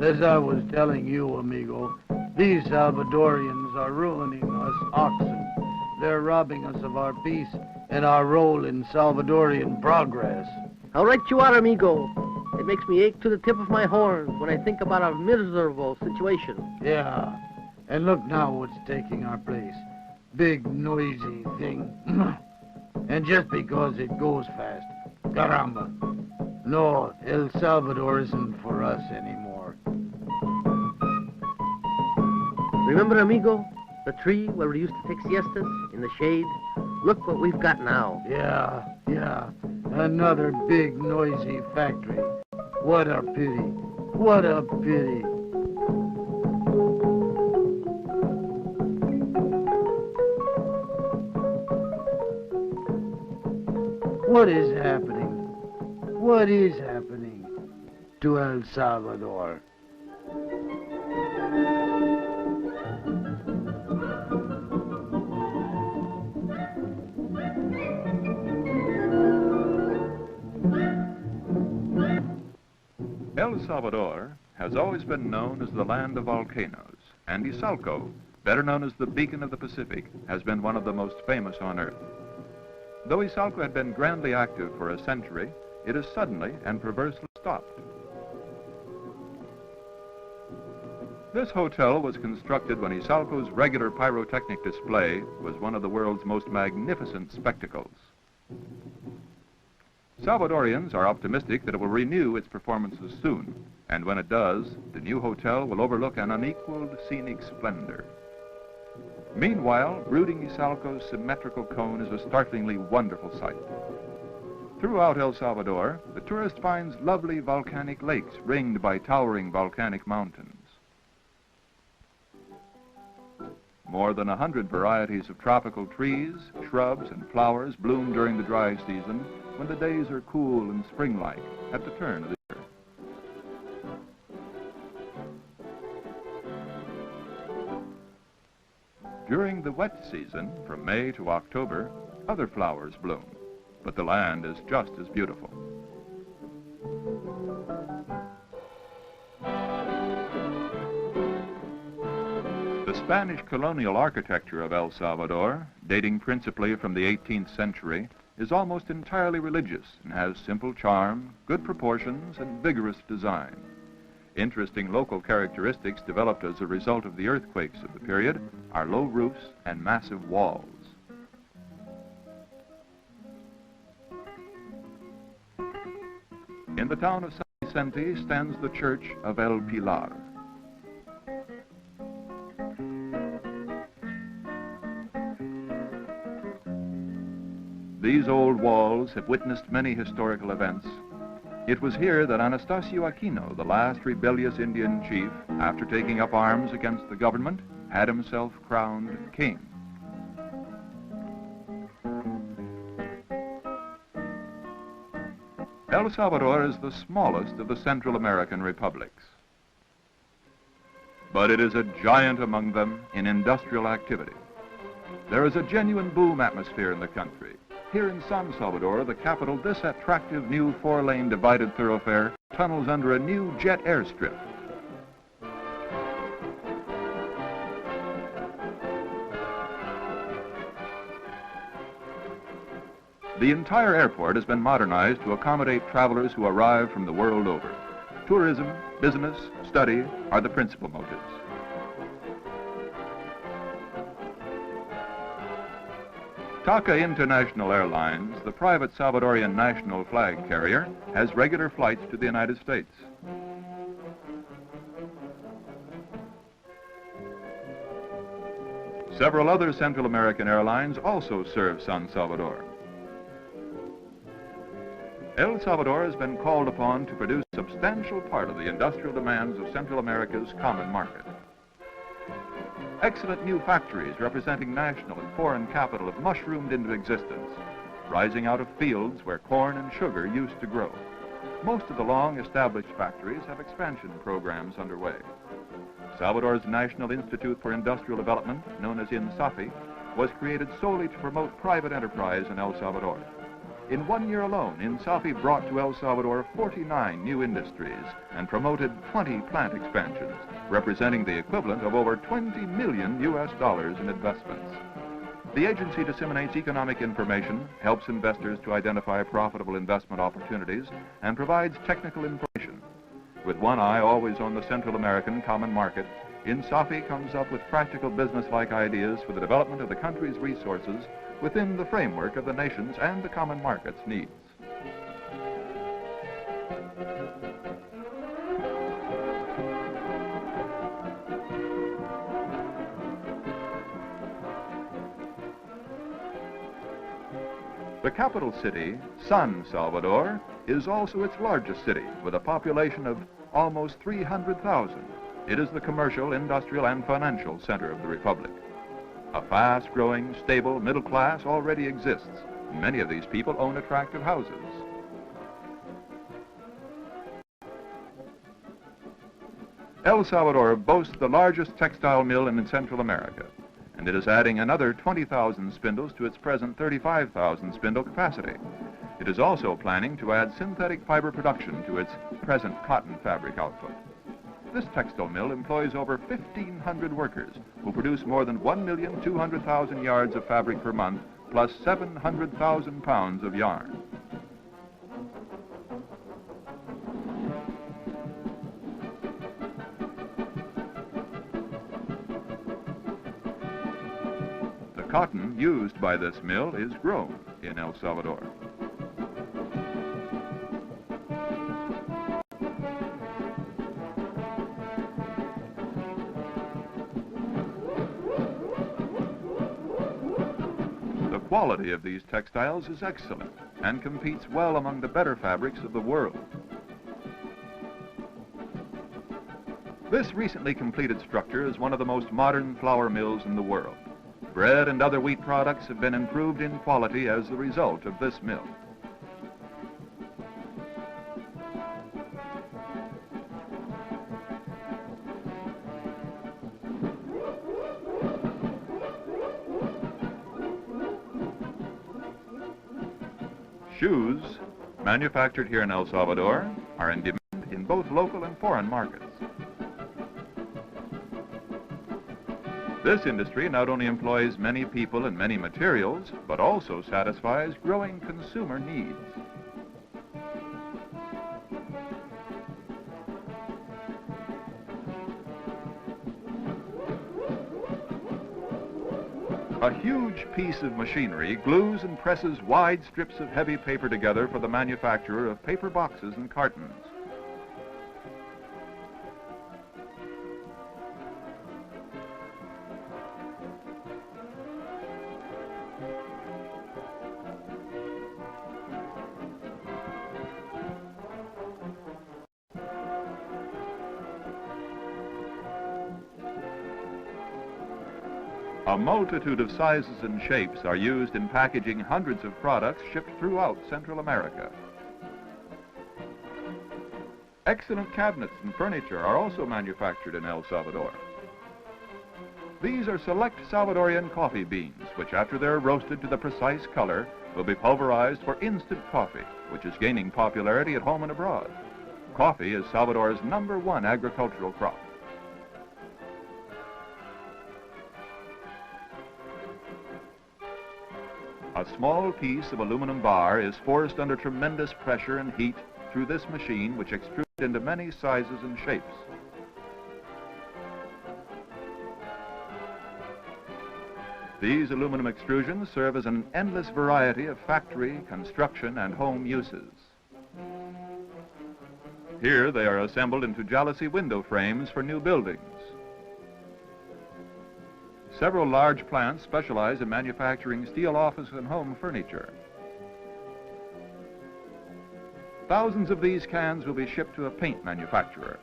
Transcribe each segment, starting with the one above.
As I was telling you, amigo, these Salvadorians are ruining us oxen. They're robbing us of our peace and our role in Salvadorian progress. How right you are, amigo. It makes me ache to the tip of my horns when I think about our miserable situation. Yeah, and look now what's taking our place. Big, noisy thing. And just because it goes fast. Caramba. No, El Salvador isn't for us anymore. Remember, amigo, the tree where we used to take siestas in the shade? Look what we've got now. Yeah. Another big, noisy factory. What a pity. What a pity. What is happening? What is happening to El Salvador? El Salvador has always been known as the land of volcanoes, and Izalco, better known as the beacon of the Pacific, has been one of the most famous on Earth. Though Izalco had been grandly active for a century, it has suddenly and perversely stopped. This hotel was constructed when Izalco's regular pyrotechnic display was one of the world's most magnificent spectacles. Salvadorians are optimistic that it will renew its performances soon, and when it does, the new hotel will overlook an unequaled scenic splendor. Meanwhile, brooding Izalco's symmetrical cone is a startlingly wonderful sight. Throughout El Salvador, the tourist finds lovely volcanic lakes ringed by towering volcanic mountains. More than 100 varieties of tropical trees, shrubs, and flowers bloom during the dry season when the days are cool and spring-like at the turn of the year. During the wet season, from May to October, other flowers bloom, but the land is just as beautiful. The Spanish colonial architecture of El Salvador, dating principally from the 18th century, is almost entirely religious and has simple charm, good proportions, and vigorous design. Interesting local characteristics developed as a result of the earthquakes of the period are low roofs and massive walls. In the town of San Vicente stands the church of El Pilar. These old walls have witnessed many historical events. It was here that Anastasio Aquino, the last rebellious Indian chief, after taking up arms against the government, had himself crowned king. El Salvador is the smallest of the Central American republics, but it is a giant among them in industrial activity. There is a genuine boom atmosphere in the country. Here in San Salvador, the capital, this attractive new four-lane divided thoroughfare tunnels under a new jet airstrip. The entire airport has been modernized to accommodate travelers who arrive from the world over. Tourism, business, study are the principal motives. TACA International Airlines, the private Salvadorian national flag carrier, has regular flights to the United States. Several other Central American airlines also serve San Salvador. El Salvador has been called upon to produce a substantial part of the industrial demands of Central America's common market. Excellent new factories representing national and foreign capital have mushroomed into existence, rising out of fields where corn and sugar used to grow. Most of the long-established factories have expansion programs underway. Salvador's National Institute for Industrial Development, known as INSAFI, was created solely to promote private enterprise in El Salvador. In 1 year alone, INSAFI brought to El Salvador 49 new industries and promoted 20 plant expansions, representing the equivalent of over $20 million in investments. The agency disseminates economic information, helps investors to identify profitable investment opportunities, and provides technical information. With one eye always on the Central American common market, INSAFI comes up with practical business-like ideas for the development of the country's resources within the framework of the nation's and the common market's needs. The capital city, San Salvador, is also its largest city, with a population of almost 300,000. It is the commercial, industrial, and financial center of the republic. A fast-growing, stable middle class already exists. Many of these people own attractive houses. El Salvador boasts the largest textile mill in Central America, and it is adding another 20,000 spindles to its present 35,000 spindle capacity. It is also planning to add synthetic fiber production to its present cotton fabric output. This textile mill employs over 1,500 workers who produce more than 1,200,000 yards of fabric per month, plus 700,000 pounds of yarn. The cotton used by this mill is grown in El Salvador. The quality of these textiles is excellent and competes well among the better fabrics of the world. This recently completed structure is one of the most modern flour mills in the world. Bread and other wheat products have been improved in quality as the result of this mill. Shoes, manufactured here in El Salvador, are in demand in both local and foreign markets. This industry not only employs many people and many materials, but also satisfies growing consumer needs. A huge piece of machinery glues and presses wide strips of heavy paper together for the manufacture of paper boxes and cartons. A multitude of sizes and shapes are used in packaging hundreds of products shipped throughout Central America. Excellent cabinets and furniture are also manufactured in El Salvador. These are select Salvadorian coffee beans, which after they're roasted to the precise color, will be pulverized for instant coffee, which is gaining popularity at home and abroad. Coffee is Salvador's #1 agricultural crop. A small piece of aluminum bar is forced under tremendous pressure and heat through this machine, which extrudes into many sizes and shapes. These aluminum extrusions serve as an endless variety of factory, construction, and home uses. Here they are assembled into jalousie window frames for new buildings. Several large plants specialize in manufacturing steel office and home furniture. Thousands of these cans will be shipped to a paint manufacturer.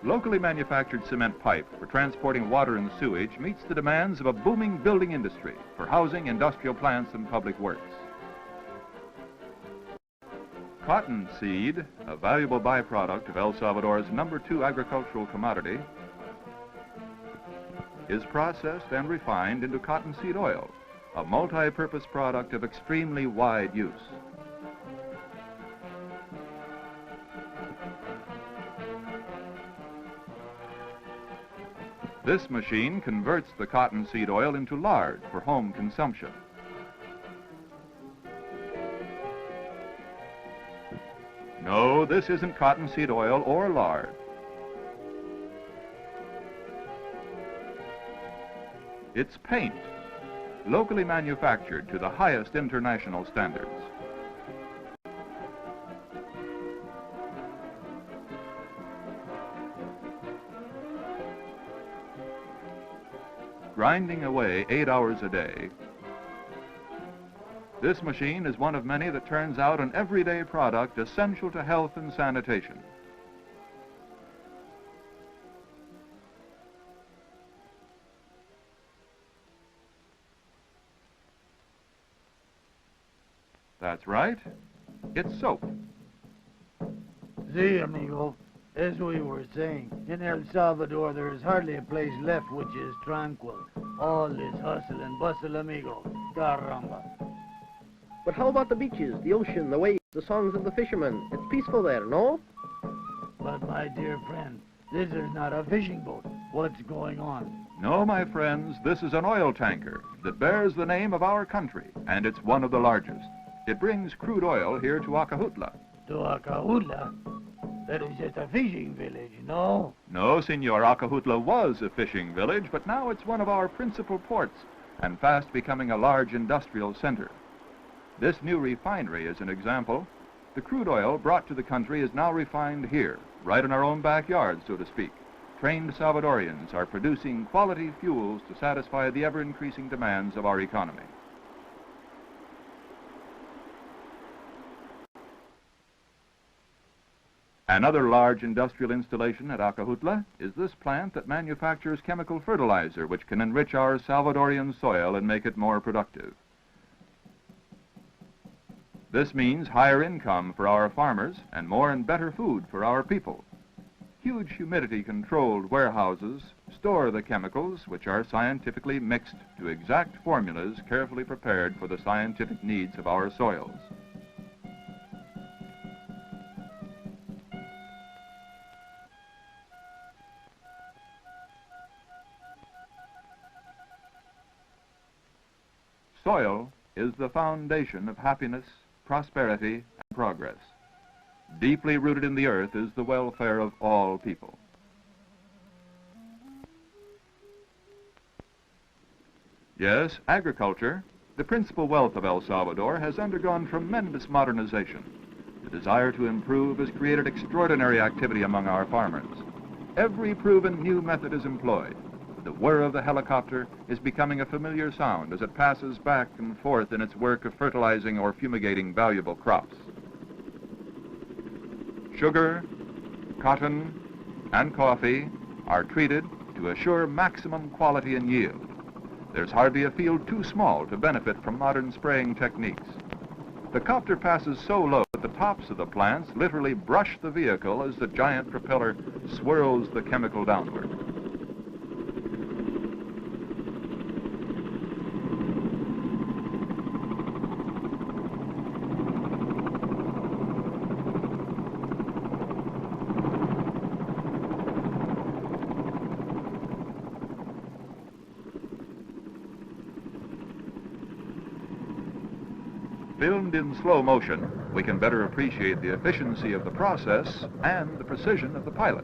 Locally manufactured cement pipe for transporting water and sewage meets the demands of a booming building industry for housing, industrial plants, and public works. Cottonseed, a valuable byproduct of El Salvador's #2 agricultural commodity, is processed and refined into cottonseed oil, a multi-purpose product of extremely wide use. This machine converts the cottonseed oil into lard for home consumption. No, this isn't cottonseed oil or lard. It's paint, locally manufactured to the highest international standards. Grinding away 8 hours a day, this machine is one of many that turns out an everyday product essential to health and sanitation. That's right, it's soap. See, amigo, as we were saying, in El Salvador there is hardly a place left which is tranquil. All is hustle and bustle, amigo. Caramba. But how about the beaches, the ocean, the waves, the songs of the fishermen? It's peaceful there, no? But my dear friend, this is not a fishing boat. What's going on? No, my friends, this is an oil tanker that bears the name of our country, and it's one of the largest. It brings crude oil here to Acajutla. To Acajutla? That is just a fishing village, no? No, Senor, Acajutla was a fishing village, but now it's one of our principal ports and fast becoming a large industrial center. This new refinery is an example. The crude oil brought to the country is now refined here, right in our own backyard, so to speak. Trained Salvadorians are producing quality fuels to satisfy the ever-increasing demands of our economy. Another large industrial installation at Acajutla is this plant that manufactures chemical fertilizer which can enrich our Salvadorian soil and make it more productive. This means higher income for our farmers and more and better food for our people. Huge humidity-controlled warehouses store the chemicals which are scientifically mixed to exact formulas carefully prepared for the scientific needs of our soils. Soil is the foundation of happiness, prosperity, and progress. Deeply rooted in the earth is the welfare of all people. Yes, agriculture, the principal wealth of El Salvador, has undergone tremendous modernization. The desire to improve has created extraordinary activity among our farmers. Every proven new method is employed. The whir of the helicopter is becoming a familiar sound as it passes back and forth in its work of fertilizing or fumigating valuable crops. Sugar, cotton, and coffee are treated to assure maximum quality and yield. There's hardly a field too small to benefit from modern spraying techniques. The copter passes so low that the tops of the plants literally brush the vehicle as the giant propeller swirls the chemical downward. Filmed in slow motion, we can better appreciate the efficiency of the process and the precision of the pilot.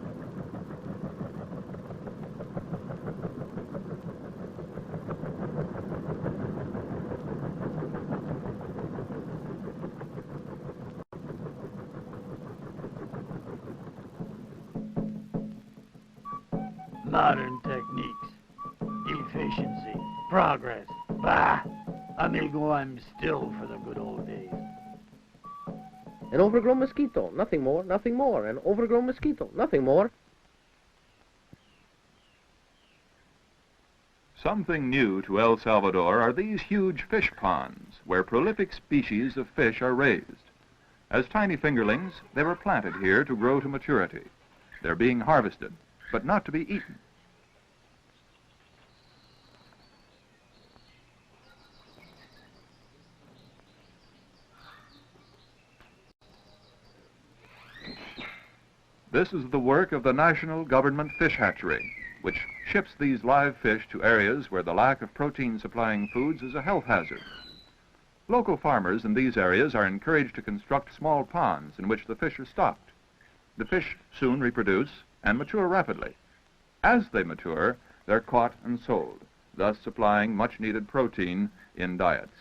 Modern techniques, efficiency, progress. Bah! Amigo, I'm still for the good old days. An overgrown mosquito, nothing more, nothing more. An overgrown mosquito, nothing more. Something new to El Salvador are these huge fish ponds where prolific species of fish are raised. As tiny fingerlings, they were planted here to grow to maturity. They're being harvested, but not to be eaten. This is the work of the National Government Fish Hatchery, which ships these live fish to areas where the lack of protein-supplying foods is a health hazard. Local farmers in these areas are encouraged to construct small ponds in which the fish are stocked. The fish soon reproduce and mature rapidly. As they mature, they're caught and sold, thus supplying much-needed protein in diets.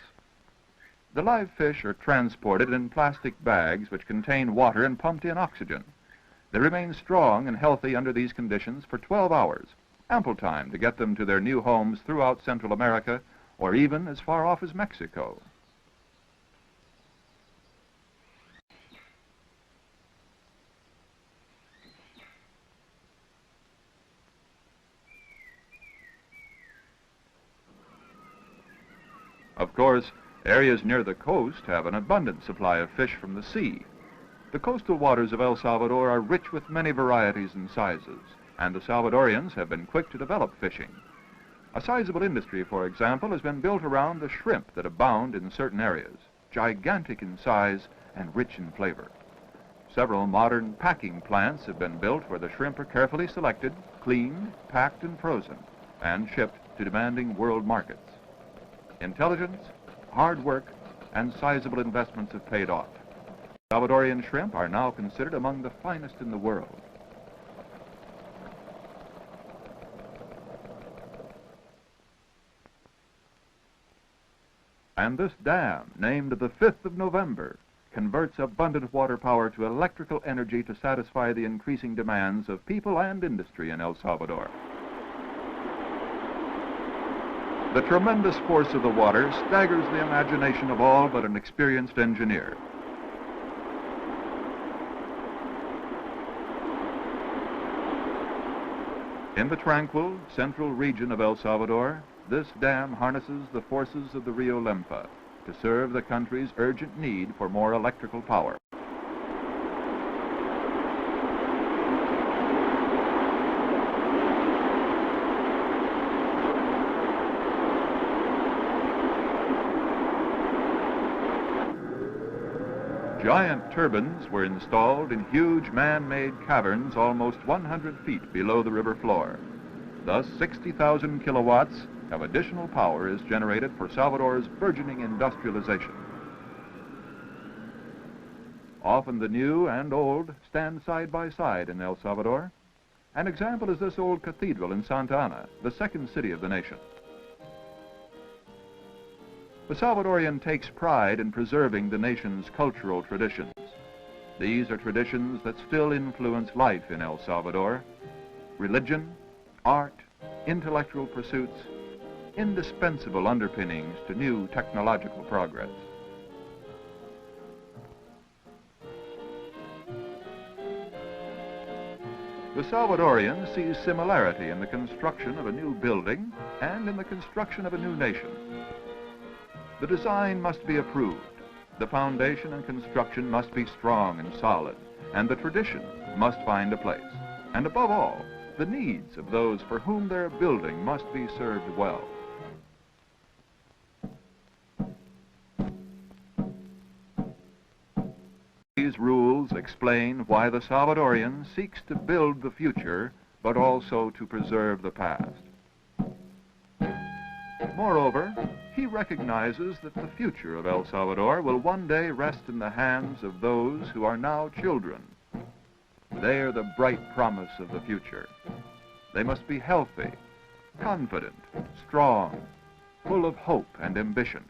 The live fish are transported in plastic bags which contain water and pumped in oxygen. They remain strong and healthy under these conditions for 12 hours, ample time to get them to their new homes throughout Central America or even as far off as Mexico. Of course, areas near the coast have an abundant supply of fish from the sea. The coastal waters of El Salvador are rich with many varieties and sizes, and the Salvadorians have been quick to develop fishing. A sizable industry, for example, has been built around the shrimp that abound in certain areas, gigantic in size and rich in flavor. Several modern packing plants have been built where the shrimp are carefully selected, cleaned, packed and frozen, and shipped to demanding world markets. Intelligence, hard work, and sizable investments have paid off. Salvadorian shrimp are now considered among the finest in the world. And this dam, named the 5th of November, converts abundant water power to electrical energy to satisfy the increasing demands of people and industry in El Salvador. The tremendous force of the water staggers the imagination of all but an experienced engineer. In the tranquil, central region of El Salvador, this dam harnesses the forces of the Rio Lempa to serve the country's urgent need for more electrical power. Giant turbines were installed in huge man-made caverns almost 100 feet below the river floor. Thus, 60,000 kilowatts of additional power is generated for Salvador's burgeoning industrialization. Often the new and old stand side by side in El Salvador. An example is this old cathedral in Santa Ana, the second city of the nation. The Salvadorian takes pride in preserving the nation's cultural traditions. These are traditions that still influence life in El Salvador. Religion, art, intellectual pursuits, indispensable underpinnings to new technological progress. The Salvadorian sees similarity in the construction of a new building and in the construction of a new nation. The design must be approved. The foundation and construction must be strong and solid, and the tradition must find a place. And above all, the needs of those for whom their building must be served well. These rules explain why the Salvadorian seeks to build the future, but also to preserve the past. Moreover, he recognizes that the future of El Salvador will one day rest in the hands of those who are now children. They are the bright promise of the future. They must be healthy, confident, strong, full of hope and ambition.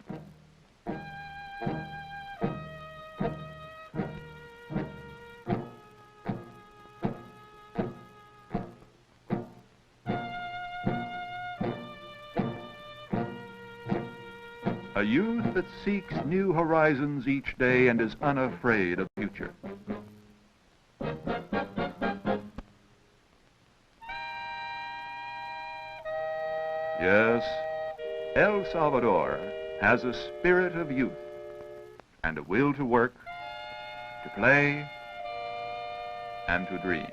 A youth that seeks new horizons each day and is unafraid of the future. Yes, El Salvador has a spirit of youth and a will to work, to play, and to dream.